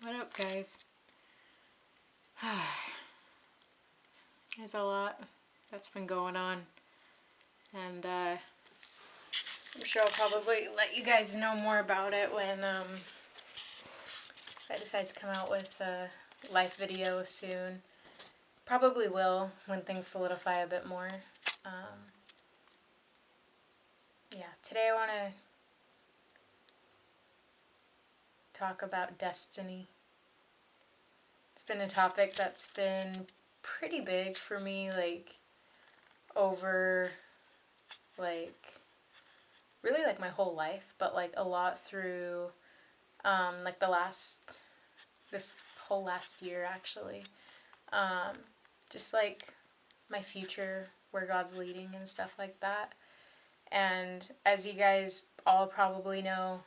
What up, guys? There's a lot that's been going on, and I'm sure I'll probably let you guys know more about it when I decide to come out with a live video soon. Probably will when things solidify a bit more. Yeah, today I want to talk about destiny. It's been a topic that's been pretty big for me, over, really, my whole life, but, a lot through, this whole last year, actually. Just, my future, where God's leading and stuff like that. And as you guys all probably know,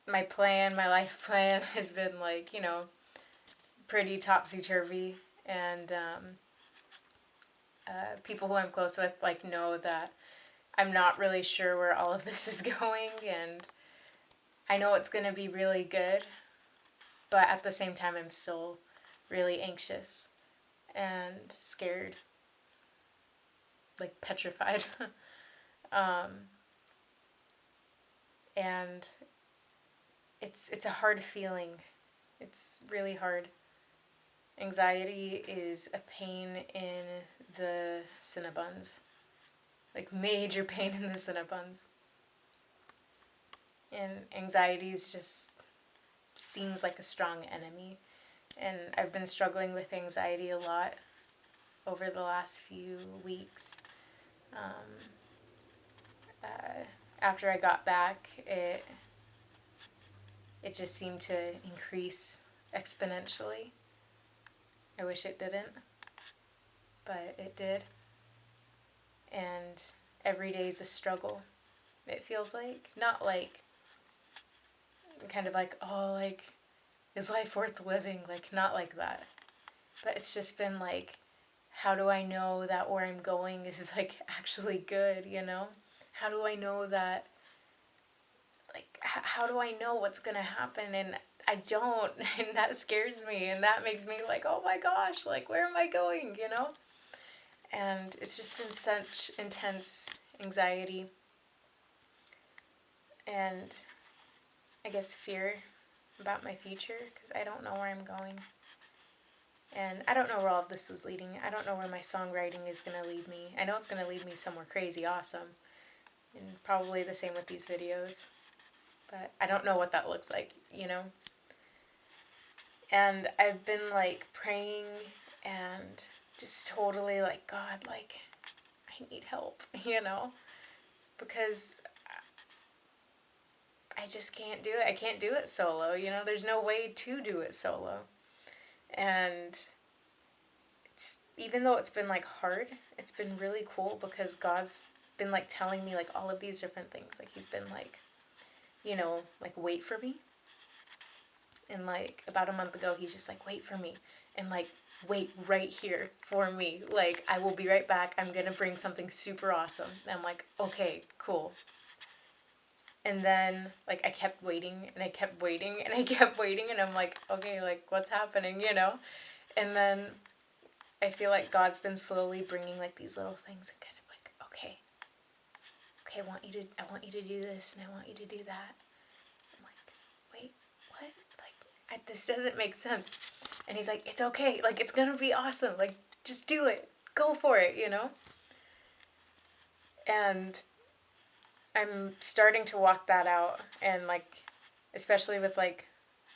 my plan, my life plan has been, pretty topsy-turvy. And people who I'm close with, know that I'm not really sure where all of this is going. And I know it's going to be really good. But at the same time, I'm still really anxious and scared. Petrified. And it's a hard feeling. It's really hard. Anxiety is a pain in the Cinnabons. Major pain in the Cinnabons. And anxiety just seems like a strong enemy. And I've been struggling with anxiety a lot over the last few weeks. After I got back, it just seemed to increase exponentially. I wish it didn't, but it did. And every day is a struggle, it feels like. Not is life worth living? Not like that. But it's just been how do I know that where I'm going is actually good, How do I know that, how do I know what's gonna happen? And I don't, and that scares me, and that makes me oh my gosh, where am I going, And it's just been such intense anxiety and I guess fear about my future, because I don't know where I'm going. And I don't know where all of this is leading. I don't know where my songwriting is going to lead me. I know it's going to lead me somewhere crazy awesome. And probably the same with these videos. But I don't know what that looks like, And I've been praying and just totally God, I need help, Because I just can't do it. I can't do it solo, There's no way to do it solo. And even though it's been hard, it's been really cool because God's been telling me all of these different things. He's been wait for me. And about a month ago, he's just wait for me. And wait right here for me. I will be right back. I'm gonna bring something super awesome. And I'm okay, cool. And then I kept waiting and I kept waiting and I kept waiting, and I'm okay, what's happening, And then I feel God's been slowly bringing these little things and kind of okay, I want you to do this, and I want you to do that. I'm wait, what? This doesn't make sense. And he's it's okay, it's gonna be awesome, just do it, go for it, And I'm starting to walk that out, and especially with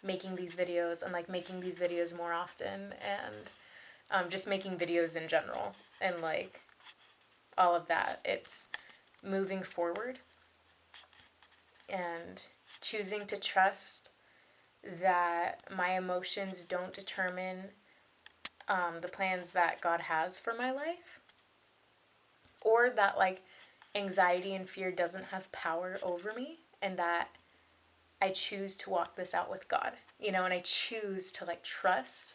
making these videos and making these videos more often, and just making videos in general, and all of that. It's moving forward and choosing to trust that my emotions don't determine the plans that God has for my life, or that anxiety and fear doesn't have power over me, and that I choose to walk this out with God, and I choose to trust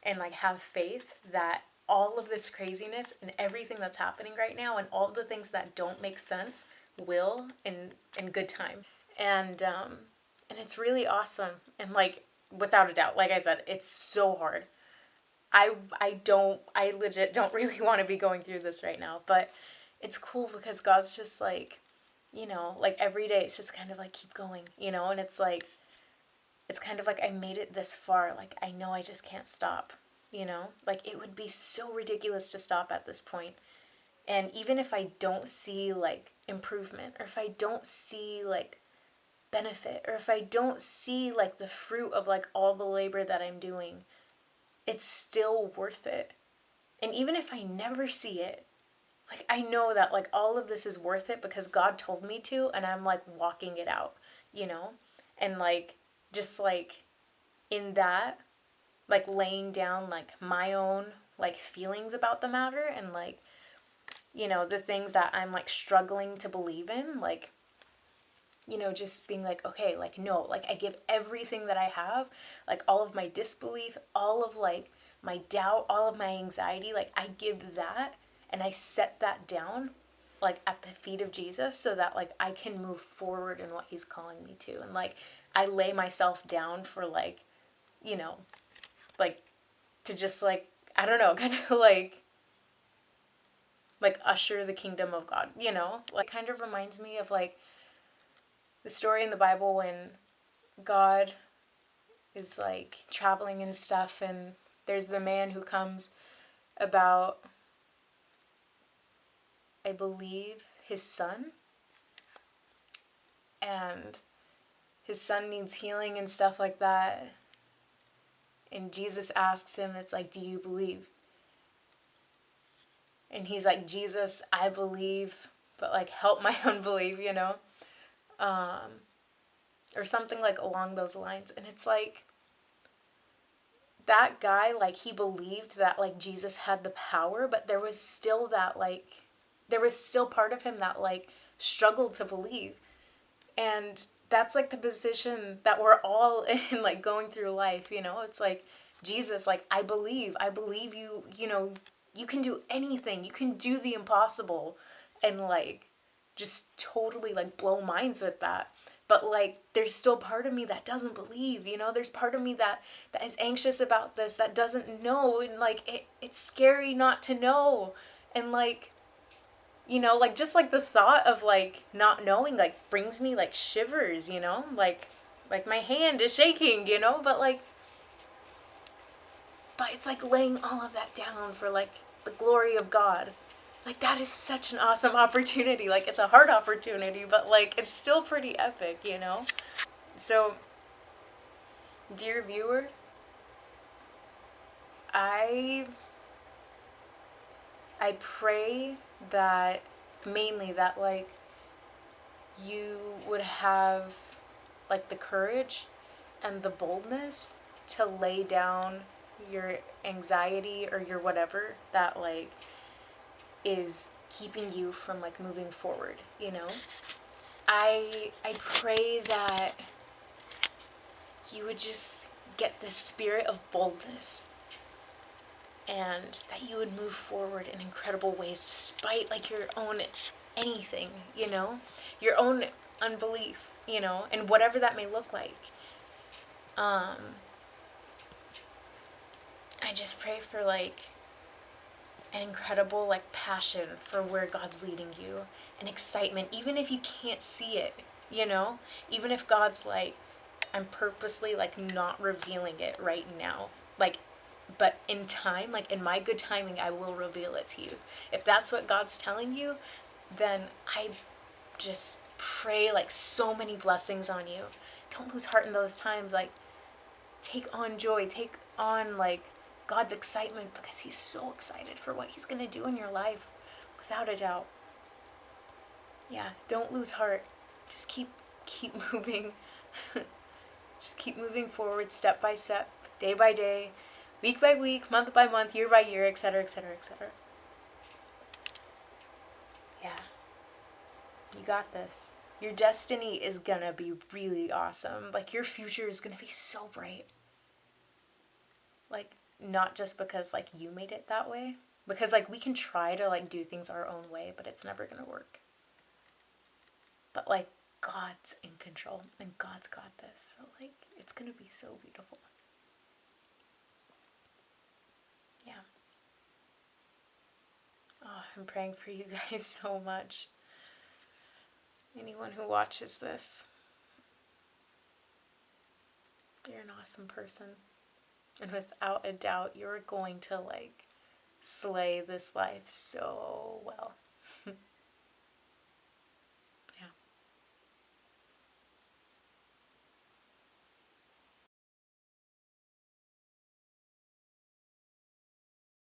and have faith that all of this craziness and everything that's happening right now and all the things that don't make sense will in good time. And And it's really awesome. And like, without a doubt, like I said, it's so hard. I legit don't really want to be going through this right now, but it's cool because God's just like, like every day it's just kind of like keep going, and it's kind of like I made it this far, like I know I just can't stop, like it would be so ridiculous to stop at this point. And even if I don't see like improvement, or if I don't see like benefit, or if I don't see like the fruit of like all the labor that I'm doing, it's still worth it. And even if I never see it, like I know that like all of this is worth it because God told me to, and I'm like walking it out, you know? And like just like in that, like laying down like my own like feelings about the matter, and like, the things that I'm like struggling to believe in, like, just being like, okay, like, no, like, I give everything that I have, like, all of my disbelief, all of, like, my doubt, all of my anxiety, like, I give that, and I set that down, like, at the feet of Jesus, so that, like, I can move forward in what he's calling me to, and, like, I lay myself down for, like, you know, like, to just, like, I don't know, kind of, like, usher the kingdom of God, Like, kind of reminds me of, like, the story in the Bible when God is like traveling and stuff, and there's the man who comes about, I believe, his son, and his son needs healing and stuff like that. And Jesus asks him, it's like, do you believe? And he's like, Jesus, I believe, but like help my unbelief, or something like along those lines. And it's like, that guy, like, he believed that, like, Jesus had the power, but there was still that, like, there was still part of him that, like, struggled to believe. And that's, like, the position that we're all in, like, going through life, It's like, Jesus, like, I believe you, you can do anything. You can do the impossible. And, like, just totally, like, blow minds with that. But like there's still part of me that doesn't believe, there's part of me that is anxious about this, that doesn't know, and like it's scary not to know. And like, like just like the thought of like not knowing like brings me like shivers, like my hand is shaking, but it's like laying all of that down for like the glory of God. Like that is such an awesome opportunity. Like it's a hard opportunity, but like it's. Still pretty epic. So, dear viewer, I I pray that mainly that like you would have like the courage and the boldness to lay down your anxiety or your whatever that like is keeping you from like moving forward. I pray that you would just get this spirit of boldness, and that you would move forward in incredible ways despite like your own anything, your own unbelief, and whatever that may look like. um I just pray for like an incredible like passion for where God's leading you, and excitement even if you can't see it, even if God's like, I'm purposely like not revealing it right now, like, but in time, like in my good timing, I will reveal it to you. If that's what God's telling you, then I just pray like so many blessings on you. Don't lose heart in those times. Like, take on joy, take on like God's excitement, because he's so excited for what he's going to do in your life, without a doubt. Yeah, don't lose heart. Just keep moving. Just keep moving forward, step by step, day by day, week by week, month by month, year by year, etc., etc., etc. Yeah, you got this. Your destiny is gonna be really awesome. Like, your future is gonna be so bright. Like, not just because, like, you made it that way. Because, like, we can try to, like, do things our own way, but it's never gonna work. But, like, God's in control and God's got this. So, like, it's going to be so beautiful. Yeah. Oh, I'm praying for you guys so much. Anyone who watches this, you're an awesome person. And without a doubt, you're going to, like, slay this life so well.